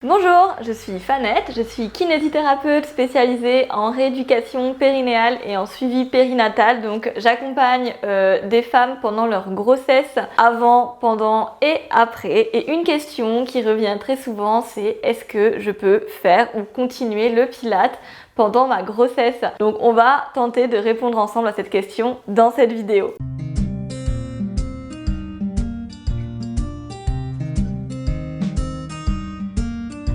Bonjour, je suis Fanette, je suis kinésithérapeute spécialisée en rééducation périnéale et en suivi périnatal. Donc j'accompagne des femmes pendant leur grossesse, avant, pendant et après. Et une question qui revient très souvent, c'est est-ce que je peux faire ou continuer le Pilates pendant ma grossesse? Donc on va tenter de répondre ensemble à cette question dans cette vidéo.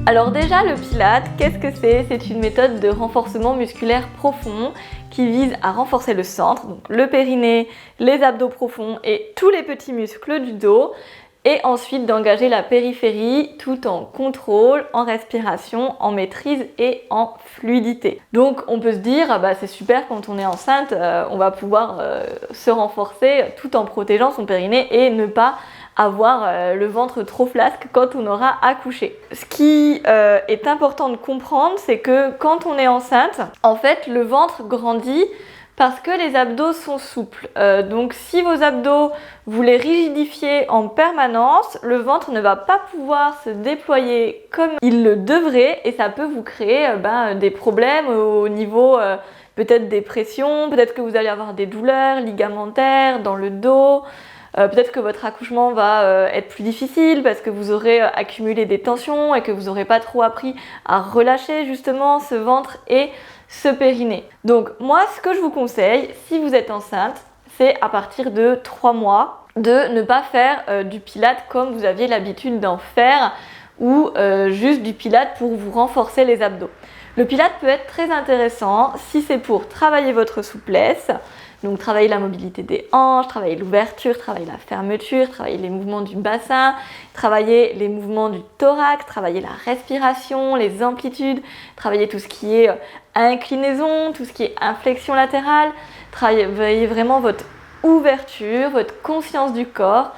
Alors déjà, le Pilates, qu'est-ce que c'est? C'est une méthode de renforcement musculaire profond qui vise à renforcer le centre, donc le périnée, les abdos profonds et tous les petits muscles du dos, et ensuite d'engager la périphérie tout en contrôle, en respiration, en maîtrise et en fluidité. Donc on peut se dire, c'est super quand on est enceinte, on va pouvoir se renforcer tout en protégeant son périnée et ne pas avoir le ventre trop flasque quand on aura accouché. Ce qui est important de comprendre, c'est que quand on est enceinte, en fait, le ventre grandit parce que les abdos sont souples. Donc si vos abdos, vous les rigidifiez en permanence, le ventre ne va pas pouvoir se déployer comme il le devrait et ça peut vous créer des problèmes au niveau peut-être des pressions, peut-être que vous allez avoir des douleurs ligamentaires dans le dos. Peut-être que votre accouchement va être plus difficile parce que vous aurez accumulé des tensions et que vous n'aurez pas trop appris à relâcher justement ce ventre et ce périnée. Donc moi, ce que je vous conseille, si vous êtes enceinte, c'est à partir de 3 mois de ne pas faire du Pilates comme vous aviez l'habitude d'en faire ou juste du Pilates pour vous renforcer les abdos. Le Pilates peut être très intéressant si c'est pour travailler votre souplesse, donc travailler la mobilité des hanches, travailler l'ouverture, travailler la fermeture, travailler les mouvements du bassin, travailler les mouvements du thorax, travailler la respiration, les amplitudes, travailler tout ce qui est inclinaison, tout ce qui est inflexion latérale, travailler vraiment votre ouverture, votre conscience du corps,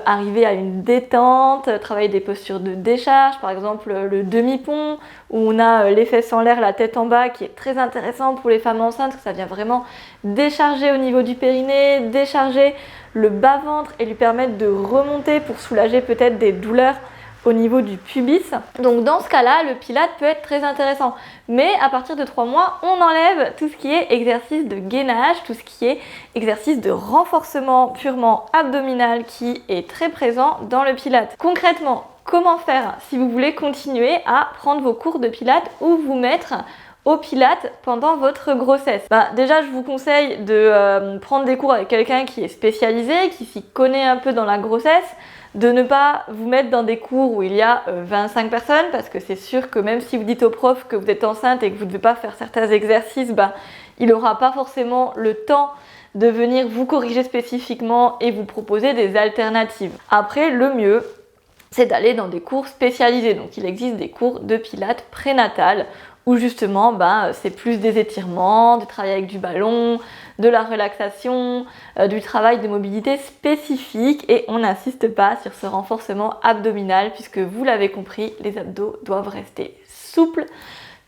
arriver à une détente, travailler des postures de décharge, par exemple le demi-pont où on a les fesses en l'air, la tête en bas, qui est très intéressant pour les femmes enceintes parce que ça vient vraiment décharger au niveau du périnée, décharger le bas-ventre et lui permettre de remonter pour soulager peut-être des douleurs au niveau du pubis. Donc dans ce cas-là, le Pilates peut être très intéressant. Mais à partir de 3 mois, on enlève tout ce qui est exercice de gainage, tout ce qui est exercice de renforcement purement abdominal qui est très présent dans le Pilates. Concrètement, comment faire si vous voulez continuer à prendre vos cours de Pilates ou vous mettre au Pilates pendant votre grossesse? Déjà, je vous conseille de prendre des cours avec quelqu'un qui est spécialisé, qui s'y connaît un peu dans la grossesse, de ne pas vous mettre dans des cours où il y a 25 personnes parce que c'est sûr que même si vous dites au prof que vous êtes enceinte et que vous ne devez pas faire certains exercices, il n'aura pas forcément le temps de venir vous corriger spécifiquement et vous proposer des alternatives. Après, le mieux, c'est d'aller dans des cours spécialisés. Donc il existe des cours de Pilates prénatal où justement c'est plus des étirements, du travail avec du ballon, de la relaxation, du travail de mobilité spécifique et on n'insiste pas sur ce renforcement abdominal puisque vous l'avez compris, les abdos doivent rester souples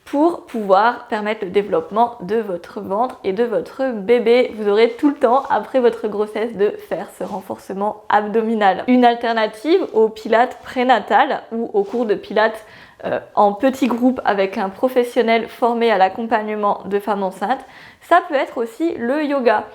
pour pouvoir permettre le développement de votre ventre et de votre bébé. Vous aurez tout le temps après votre grossesse de faire ce renforcement abdominal. Une alternative au Pilates prénatal ou au cours de Pilates en petit groupe avec un professionnel formé à l'accompagnement de femmes enceintes, ça peut être aussi le yoga.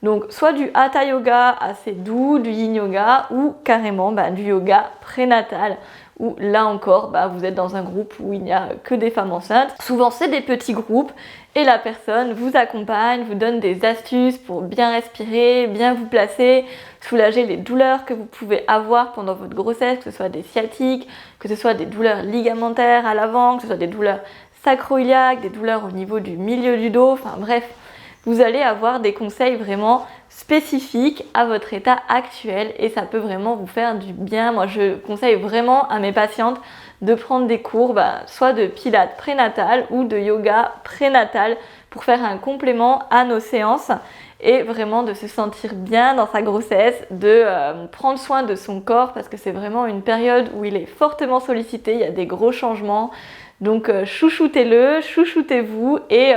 Donc soit du hatha yoga assez doux, du yin yoga ou carrément du yoga prénatal où là encore vous êtes dans un groupe où il n'y a que des femmes enceintes. Souvent c'est des petits groupes et la personne vous accompagne, vous donne des astuces pour bien respirer, bien vous placer, soulager les douleurs que vous pouvez avoir pendant votre grossesse, que ce soit des sciatiques, que ce soit des douleurs ligamentaires à l'avant, que ce soit des douleurs sacro-iliaques, des douleurs au niveau du milieu du dos, enfin bref, vous allez avoir des conseils vraiment spécifiques à votre état actuel et ça peut vraiment vous faire du bien. Moi, je conseille vraiment à mes patientes de prendre des cours, soit de Pilates prénatal ou de yoga prénatal pour faire un complément à nos séances et vraiment de se sentir bien dans sa grossesse, de prendre soin de son corps parce que c'est vraiment une période où il est fortement sollicité, il y a des gros changements. Donc chouchoutez-le, chouchoutez-vous et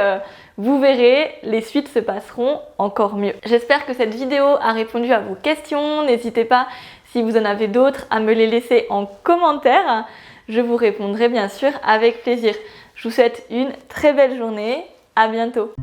vous verrez, les suites se passeront encore mieux. J'espère que cette vidéo a répondu à vos questions. N'hésitez pas, si vous en avez d'autres, à me les laisser en commentaire. je vous répondrai bien sûr avec plaisir. Je vous souhaite une très belle journée, à bientôt.